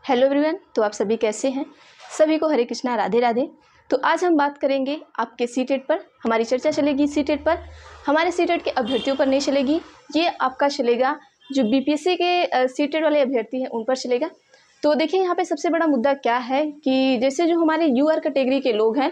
Hello everyone. तो आप सभी कैसे हैं? सभी को हरे कृष्णा, राधे राधे। तो आज हम बात करेंगे आपके सीटेट पर। हमारी चर्चा चलेगी सीटेट पर। हमारे सीटेट के अभ्यर्थियों पर नहीं चलेगी, ये आपका चलेगा जो बीपीएससी के सीटेट वाले अभ्यर्थी हैं उन पर चलेगा। तो देखिए यहाँ पे सबसे बड़ा मुद्दा क्या है कि जैसे जो हमारे यूआर कैटेगरी के लोग हैं,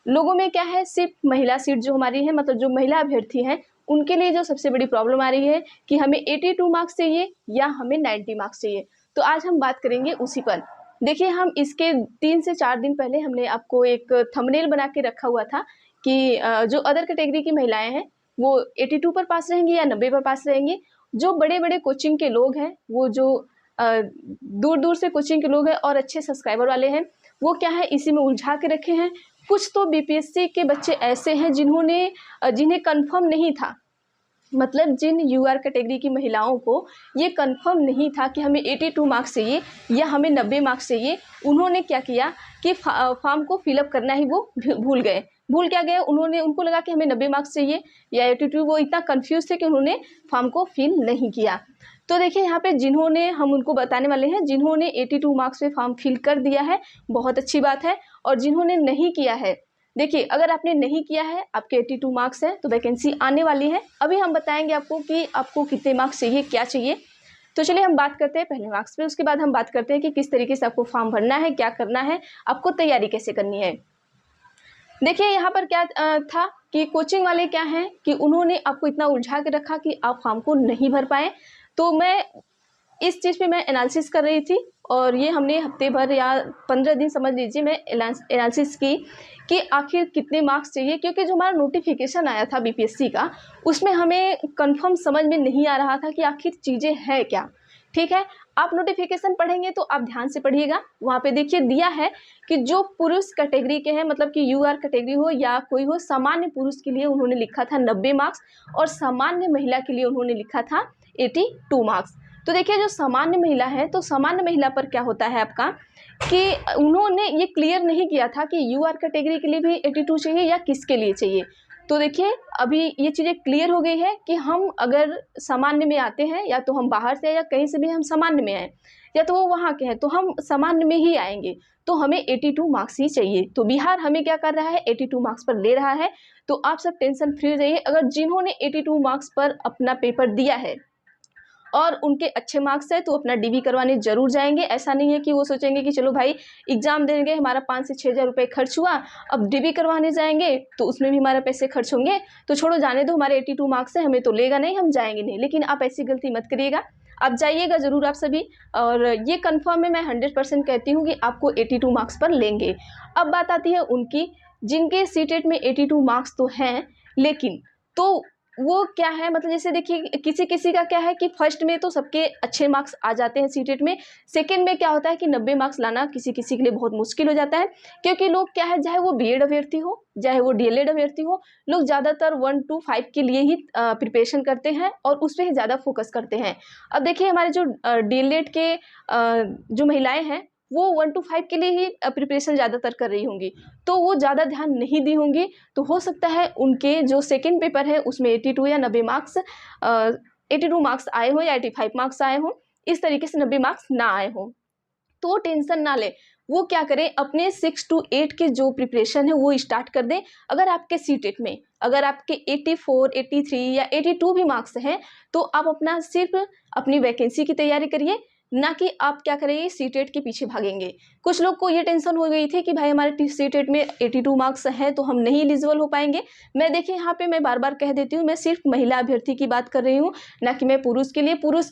लोगों में क्या है, सिर्फ महिला सीट जो हमारी है, मतलब जो महिला अभ्यर्थी हैं उनके लिए जो सबसे बड़ी प्रॉब्लम आ रही है कि हमें 82 मार्क्स चाहिए या हमें 90 मार्क्स चाहिए। तो आज हम बात करेंगे उसी पर। देखिए हम इसके 3 से 4 दिन पहले हमने आपको एक थंबनेल बना के रखा हुआ था कि जो अदर कैटेगरी की महिलाएं हैं वो 82 पर पास रहेंगी या 90 पर पास रहेंगी। जो बड़े बड़े कोचिंग के लोग हैं, वो जो दूर दूर से कोचिंग के लोग हैं और अच्छे सब्सक्राइबर वाले हैं, वो क्या है इसी में उलझा के रखे हैं। कुछ तो बीपीएससी के बच्चे ऐसे हैं जिन्हें कंफर्म नहीं था, मतलब जिन यूआर कैटेगरी की महिलाओं को ये कंफर्म नहीं था कि हमें 82 मार्क्स चाहिए या हमें 90 मार्क्स चाहिए। उन्होंने क्या किया कि फॉर्म को फिलअप करना ही वो भूल क्या गए। उनको लगा कि हमें 90 मार्क्स चाहिए या 82, वो इतना कंफ्यूज थे कि उन्होंने फॉर्म को फिल नहीं किया। तो देखिए यहाँ पे हम उनको बताने वाले हैं जिन्होंने 82 मार्क्स में फॉर्म फिल कर दिया है, बहुत अच्छी बात है। और जिन्होंने नहीं किया है, देखिए अगर आपने नहीं किया है, आपके 82 मार्क्स हैं तो वैकेंसी आने वाली है। अभी हम बताएंगे आपको कि आपको कितने मार्क्स चाहिए, क्या चाहिए। तो चलिए हम बात करते हैं पहले मार्क्स पे, उसके बाद हम बात करते हैं कि किस तरीके से आपको फॉर्म भरना है, क्या करना है, आपको तैयारी कैसे करनी है। देखिए यहाँ पर क्या था कि कोचिंग वाले क्या हैं कि उन्होंने आपको इतना उलझा के रखा कि आप फॉर्म को नहीं भर पाए। तो मैं इस चीज़ पे मैं एनालिसिस कर रही थी और ये हमने हफ्ते भर या 15 दिन समझ लीजिए मैं एनालिसिस की कि आखिर कितने मार्क्स चाहिए, क्योंकि जो हमारा नोटिफिकेशन आया था बीपीएससी का उसमें हमें कंफर्म समझ में नहीं आ रहा था कि आखिर चीज़ें हैं क्या। ठीक है, आप नोटिफिकेशन पढ़ेंगे तो आप ध्यान से पढ़िएगा। वहाँ पे देखिए दिया है कि जो पुरुष कैटेगरी के हैं, मतलब कि यूआर कैटेगरी हो या कोई हो, सामान्य पुरुष के लिए उन्होंने लिखा था 90 मार्क्स और सामान्य महिला के लिए उन्होंने लिखा था 82 मार्क्स। तो देखिए जो सामान्य महिला है, तो सामान्य महिला पर क्या होता है आपका कि उन्होंने ये क्लियर नहीं किया था कि यूआर कैटेगरी के लिए भी 82 चाहिए या किसके लिए चाहिए। तो देखिए अभी ये चीज़ें क्लियर हो गई है कि हम अगर सामान्य में आते हैं, या तो हम बाहर से या कहीं से भी हम सामान्य में आए, या तो वो वहाँ के हैं, तो हम सामान्य में ही आएंगे, तो हमें 82 मार्क्स ही चाहिए। तो बिहार हमें क्या कर रहा है, 82 मार्क्स पर ले रहा है। तो आप सब टेंशन फ्री हो जाइए। अगर जिन्होंने 82 मार्क्स पर अपना पेपर दिया है और उनके अच्छे मार्क्स है तो अपना डीबी करवाने जरूर जाएंगे। ऐसा नहीं है कि वो सोचेंगे कि चलो भाई एग्जाम देंगे, हमारा 5 से 6 हज़ार रुपये खर्च हुआ, अब डीबी करवाने जाएंगे तो उसमें भी हमारे पैसे खर्च होंगे, तो छोड़ो जाने दो, हमारे 82 मार्क्स है, हमें तो लेगा नहीं, हम जाएंगे नहीं। लेकिन आप ऐसी गलती मत करिएगा, आप जाइएगा ज़रूर आप सभी। और ये कन्फर्म है, मैं 100% कहती हूँ कि आपको 82 मार्क्स पर लेंगे। अब बात आती है उनकी जिनके सीटेट में 82 मार्क्स तो हैं, लेकिन तो वो क्या है, मतलब जैसे देखिए किसी किसी का क्या है कि फर्स्ट में तो सबके अच्छे मार्क्स आ जाते हैं सीटेट में, सेकंड में क्या होता है कि 90 मार्क्स लाना किसी किसी के लिए बहुत मुश्किल हो जाता है। क्योंकि लोग क्या है, चाहे वो बीएड अभ्यर्थी हो चाहे वो डीएलएड अभ्यर्थी हो, लोग ज़्यादातर 1 to 5 के लिए ही प्रिपरेशन करते हैं और उस पर ही ज़्यादा फोकस करते हैं। अब देखिए हमारे जो डीएलएड के जो महिलाएँ हैं वो 1 to 5 के लिए ही प्रिपरेशन ज़्यादातर कर रही होंगी, तो वो ज़्यादा ध्यान नहीं दी होंगी। तो हो सकता है उनके जो सेकंड पेपर है उसमें 82 या 90 मार्क्स 82 मार्क्स आए हो या 85 मार्क्स आए हो, इस तरीके से 90 मार्क्स ना आए हो। तो टेंशन ना ले, वो क्या करें, अपने 6 to 8 के जो प्रिपरेशन है वो स्टार्ट कर दें। अगर आपके सीटेट में अगर आपके 84, 83 या 82 भी मार्क्स हैं तो आप अपना सिर्फ अपनी वैकेंसी की तैयारी करिए, ना कि आप क्या करेंगे सीटेट के पीछे भागेंगे। कुछ लोग को ये टेंशन हो गई थी कि भाई हमारे सीटेट में 82 मार्क्स हैं तो हम नहीं एलिजिबल हो पाएंगे। मैं देखिए यहाँ पे मैं बार बार कह देती हूँ, मैं सिर्फ महिला अभ्यर्थी की बात कर रही हूँ, ना कि मैं पुरुष के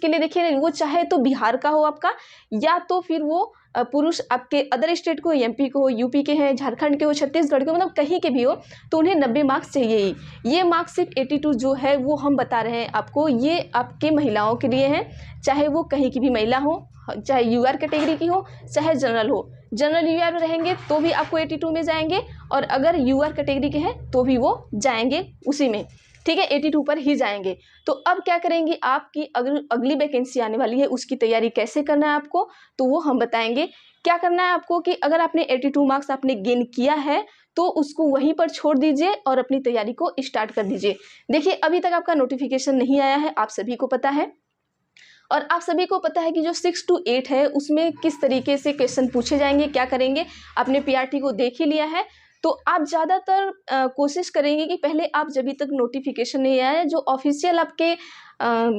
लिए देखिए वो चाहे तो बिहार का हो आपका, या तो फिर वो पुरुष आपके अदर स्टेट को, एमपी को, यूपी के हैं, झारखंड के हो, छत्तीसगढ़ के, मतलब कहीं के भी हो, तो उन्हें 90 मार्क्स चाहिए ही। ये मार्क्स सिर्फ 82 जो है वो हम बता रहे हैं आपको, ये आपके महिलाओं के लिए हैं, चाहे वो कहीं की भी महिला हो, चाहे यूआर कैटेगरी की हो चाहे जनरल हो। जनरल यूआर में रहेंगे तो भी आपको 82 में जाएंगे, और अगर यूआर कैटेगरी के हैं तो भी वो जाएंगे उसी में, ठीक है, 82 पर ही जाएंगे। तो अब क्या करेंगे, आपकी अगली वैकेंसी आने वाली है उसकी तैयारी कैसे करना है आपको, तो वो हम बताएंगे। क्या करना है आपको कि अगर आपने 82 मार्क्स आपने गेन किया है तो उसको वहीं पर छोड़ दीजिए और अपनी तैयारी को स्टार्ट कर दीजिए। देखिए अभी तक आपका नोटिफिकेशन नहीं आया है, आप सभी को पता है, और आप सभी को पता है कि जो 6 to 8 है उसमें किस तरीके से क्वेश्चन पूछे जाएंगे, क्या करेंगे, आपने पीआरटी को देख ही लिया है। तो आप ज़्यादातर कोशिश करेंगे कि पहले आप जब तक नोटिफिकेशन नहीं आया है, जो ऑफिशियल आपके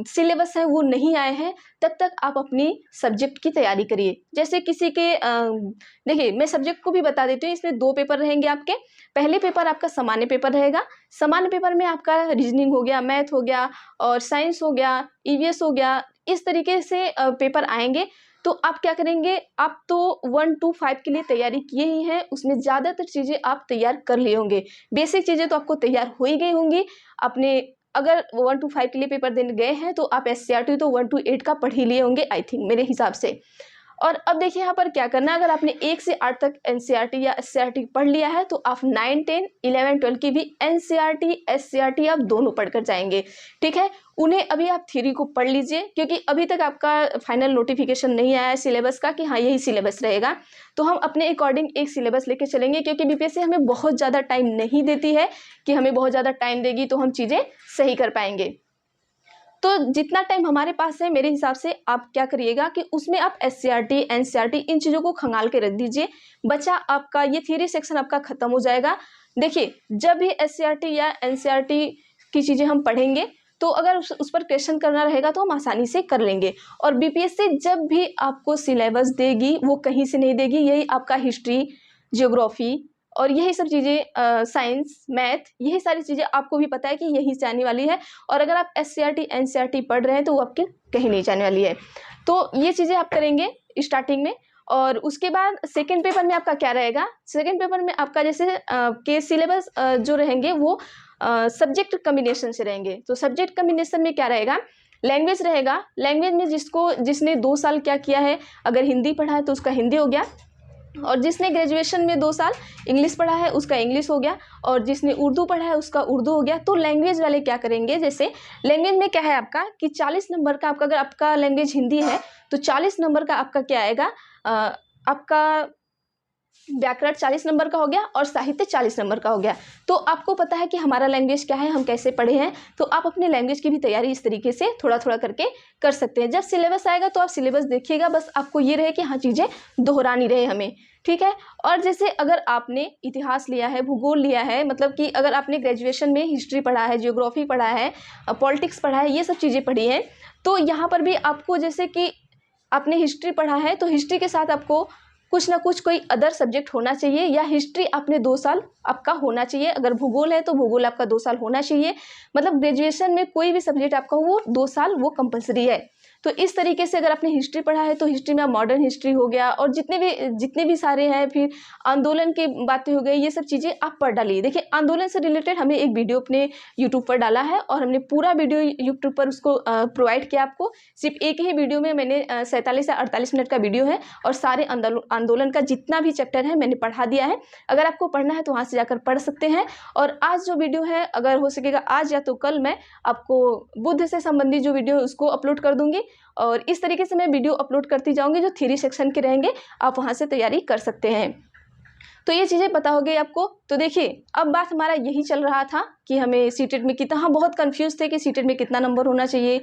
सिलेबस है वो नहीं आए हैं, तब तक आप अपनी सब्जेक्ट की तैयारी करिए। जैसे किसी के देखिए मैं सब्जेक्ट को भी बता देती हूँ, इसमें 2 पेपर रहेंगे आपके। पहले पेपर आपका सामान्य पेपर रहेगा। सामान्य पेपर में आपका रीजनिंग हो गया, मैथ हो गया और साइंस हो गया, ईवीएस हो गया, इस तरीके से पेपर आएंगे। तो आप क्या करेंगे, आप तो 1 to 5 के लिए तैयारी किए ही हैं, उसमें ज़्यादातर चीज़ें आप तैयार कर लिए होंगे। बेसिक चीज़ें तो आपको तैयार हो ही गई होंगी। आपने अगर 1 to 5 के लिए पेपर देने गए हैं तो आप एससीईआरटी तो 1 to 8 का पढ़ ही लिए होंगे आई थिंक, मेरे हिसाब से। और अब देखिए यहाँ पर क्या करना है, अगर आपने 1 से 8 तक एनसीईआरटी या एससीईआरटी पढ़ लिया है तो आप 9, 10, 11, 12 की भी एनसीईआरटी एससीईआरटी आप दोनों पढ़कर जाएंगे। ठीक है, उन्हें अभी आप थ्योरी को पढ़ लीजिए, क्योंकि अभी तक आपका फाइनल नोटिफिकेशन नहीं आया है सिलेबस का कि हाँ यही सिलेबस रहेगा। तो हम अपने अकॉर्डिंग एक सिलेबस लेके चलेंगे, क्योंकि बीपीएससी हमें बहुत ज़्यादा टाइम नहीं देती है कि हमें बहुत ज़्यादा टाइम देगी तो हम चीज़ें सही कर पाएंगे। तो जितना टाइम हमारे पास है मेरे हिसाब से आप क्या करिएगा कि उसमें आप एससीईआरटी एनसीईआरटी इन चीज़ों को खंगाल के रख दीजिए। बचा आपका ये थ्योरी सेक्शन आपका खत्म हो जाएगा। देखिए जब भी एससीईआरटी या एनसीईआरटी की चीज़ें हम पढ़ेंगे तो अगर उस पर क्वेश्चन करना रहेगा तो हम आसानी से कर लेंगे। और बीपीएससी जब भी आपको सिलेबस देगी वो कहीं से नहीं देगी, यही आपका हिस्ट्री, ज्योग्राफी और यही सब चीज़ें, साइंस, मैथ, यही सारी चीज़ें आपको भी पता है कि यही से आने वाली है। और अगर आप एससीईआरटी एनसीईआरटी पढ़ रहे हैं तो वो आपके कहीं नहीं जाने वाली है। तो ये चीज़ें आप करेंगे स्टार्टिंग में। और उसके बाद सेकेंड पेपर में आपका क्या रहेगा, सेकेंड पेपर में आपका जैसे के सिलेबस जो रहेंगे वो सब्जेक्ट कम्बिनेशन से रहेंगे। तो सब्जेक्ट कम्बिनेशन में क्या रहेगा, लैंग्वेज रहेगा। लैंग्वेज में जिसने 2 साल क्या किया है, अगर हिंदी पढ़ा है तो उसका हिंदी हो गया, और जिसने ग्रेजुएशन में 2 साल इंग्लिश पढ़ा है उसका इंग्लिश हो गया, और जिसने उर्दू पढ़ा है उसका उर्दू हो गया। तो लैंग्वेज वाले क्या करेंगे, जैसे लैंग्वेज में क्या है आपका कि 40 नंबर का आपका, अगर आपका लैंग्वेज हिंदी है तो 40 नंबर का आपका क्या आएगा, आपका व्याकरण 40 नंबर का हो गया और साहित्य 40 नंबर का हो गया। तो आपको पता है कि हमारा लैंग्वेज क्या है, हम कैसे पढ़े हैं, तो आप अपने लैंग्वेज की भी तैयारी इस तरीके से थोड़ा थोड़ा करके कर सकते हैं। जब सिलेबस आएगा तो आप सिलेबस देखिएगा, बस आपको ये रहे कि हाँ चीज़ें दोहरानी रहे हमें। ठीक है, और जैसे अगर आपने इतिहास लिया है, भूगोल लिया है, मतलब कि अगर आपने ग्रेजुएशन में हिस्ट्री पढ़ा है, ज्योग्राफी पढ़ा है, पॉलिटिक्स पढ़ा है, ये सब चीज़ें पढ़ी हैं, तो यहाँ पर भी आपको जैसे कि आपने हिस्ट्री पढ़ा है तो हिस्ट्री के साथ आपको कुछ ना कुछ कोई अदर सब्जेक्ट होना चाहिए, या हिस्ट्री आपने 2 साल आपका होना चाहिए। अगर भूगोल है तो भूगोल आपका 2 साल होना चाहिए। मतलब ग्रेजुएशन में कोई भी सब्जेक्ट आपका वो 2 साल वो कंपलसरी है। तो इस तरीके से अगर आपने हिस्ट्री पढ़ा है तो हिस्ट्री में मॉडर्न हिस्ट्री हो गया, और जितने भी सारे हैं, फिर आंदोलन की बातें हो गई, ये सब चीज़ें आप पढ़ डालिए। देखिए आंदोलन से रिलेटेड हमने एक वीडियो अपने यूट्यूब पर डाला है, और हमने पूरा वीडियो यूट्यूब पर उसको प्रोवाइड किया आपको। सिर्फ एक ही वीडियो में मैंने 47 से 48 मिनट का वीडियो है, और सारे आंदोलन का जितना भी चैप्टर है मैंने पढ़ा दिया है। अगर आपको पढ़ना है तो वहाँ से जाकर पढ़ सकते हैं। और आज जो वीडियो है, अगर हो सकेगा आज या तो कल, मैं आपको बुद्ध से संबंधित जो वीडियो है उसको अपलोड कर दूंगी, और इस तरीके से मैं वीडियो अपलोड करती जाऊंगी जो थ्योरी सेक्शन के रहेंगे, आप वहाँ से तैयारी कर सकते हैं। तो ये चीज़ें पता हो गई आपको। तो देखिए अब बात हमारा यही चल रहा था कि हमें सीटेट में कितना, हम बहुत कंफ्यूज थे कि सीटेट में कितना नंबर होना चाहिए,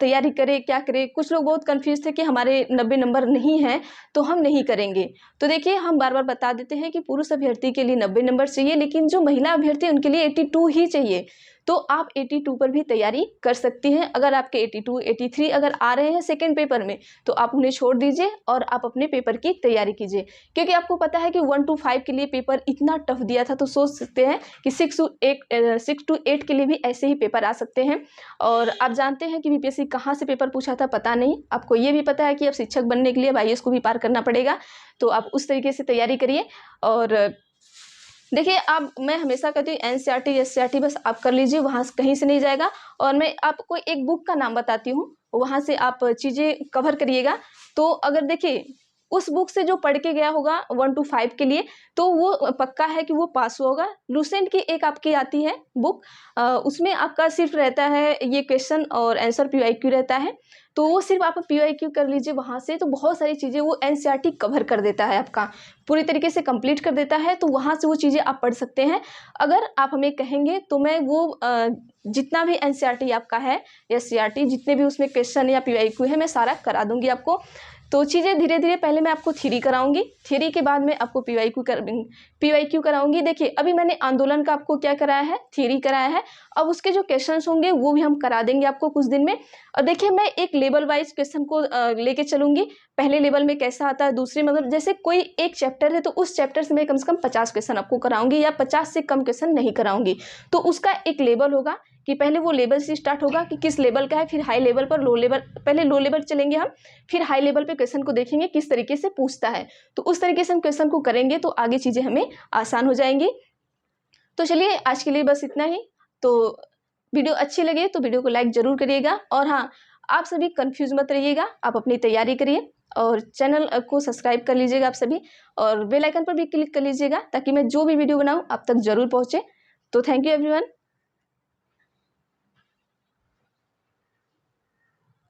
तैयारी करें क्या करें। कुछ लोग बहुत कंफ्यूज थे कि हमारे 90 नंबर नहीं हैं तो हम नहीं करेंगे। तो देखिए हम बार बार बता देते हैं कि पुरुष अभ्यर्थी के लिए 90 नंबर चाहिए, लेकिन जो महिला अभ्यर्थी उनके लिए 82 ही चाहिए। तो आप 82 पर भी तैयारी कर सकती हैं। अगर आपके 82, 83 अगर आ रहे हैं सेकेंड पेपर में तो आप उन्हें छोड़ दीजिए और आप अपने पेपर की तैयारी कीजिए, क्योंकि आपको पता है कि 1 to 5 के लिए पेपर इतना टफ दिया था, तो सोच सकते हैं कि 6 to 8 के लिए भी ऐसे ही पेपर आ सकते हैं। और आप जानते हैं कि बीपीएससी कहाँ से पेपर पूछा था, पता नहीं। आपको ये भी पता है कि अब शिक्षक बनने के लिए आईएएस को भी पार करना पड़ेगा, तो आप उस तरीके से तैयारी करिए। और देखिए आप, मैं हमेशा कहती हूँ एनसीईआरटी एससीईआरटी बस आप कर लीजिए, वहाँ से कहीं से नहीं जाएगा। और मैं आपको एक बुक का नाम बताती हूँ, वहाँ से आप चीज़ें कवर करिएगा। तो अगर देखिए उस बुक से जो पढ़ के गया होगा 1 to 5 के लिए, तो वो पक्का है कि वो पास होगा। लूसेंट की एक आपकी आती है बुक, उसमें आपका सिर्फ रहता है ये क्वेश्चन और आंसर PYQ रहता है। तो वो सिर्फ आप PYQ कर लीजिए वहाँ से, तो बहुत सारी चीज़ें वो NCERT कवर कर देता है, आपका पूरी तरीके से कंप्लीट कर देता है। तो वहाँ से वो चीज़ें आप पढ़ सकते हैं। अगर आप हमें कहेंगे तो मैं वो जितना भी NCERT आपका है या CRT, जितने भी उसमें क्वेश्चन या PYQ है, मैं सारा करा दूंगी आपको। तो चीज़ें धीरे धीरे, पहले मैं आपको थ्योरी कराऊंगी, थ्योरी के बाद में आपको PYQ कराऊंगी। देखिए अभी मैंने आंदोलन का आपको क्या कराया है, थ्योरी कराया है। अब उसके जो क्वेश्चंस होंगे वो भी हम करा देंगे आपको कुछ दिन में। और देखिए मैं एक लेवल वाइज क्वेश्चन को लेके चलूंगी। पहले लेवल में कैसा आता है, दूसरे मतलब जैसे कोई एक चैप्टर है तो उस चैप्टर से मैं कम से कम 50 क्वेश्चन आपको कराऊंगी, या 50 से कम क्वेश्चन नहीं कराऊंगी। तो उसका एक लेवल होगा कि पहले वो लेवल से स्टार्ट होगा कि किस लेवल का है, फिर हाई लेवल पर, लो लेवल, पहले लो लेवल चलेंगे हम, फिर हाई लेवल पे क्वेश्चन को देखेंगे किस तरीके से पूछता है। तो उस तरीके से हम क्वेश्चन को करेंगे तो आगे चीज़ें हमें आसान हो जाएंगी। तो चलिए आज के लिए बस इतना ही। तो वीडियो अच्छी लगे तो वीडियो को लाइक ज़रूर करिएगा। और हाँ, आप सभी कंफ्यूज मत रहिएगा, आप अपनी तैयारी करिए और चैनल को सब्सक्राइब कर लीजिएगा आप सभी, और बेल आइकन पर भी क्लिक कर लीजिएगा ताकि मैं जो भी वीडियो बनाऊँ आप तक ज़रूर पहुँचे। तो थैंक यू एवरीवन।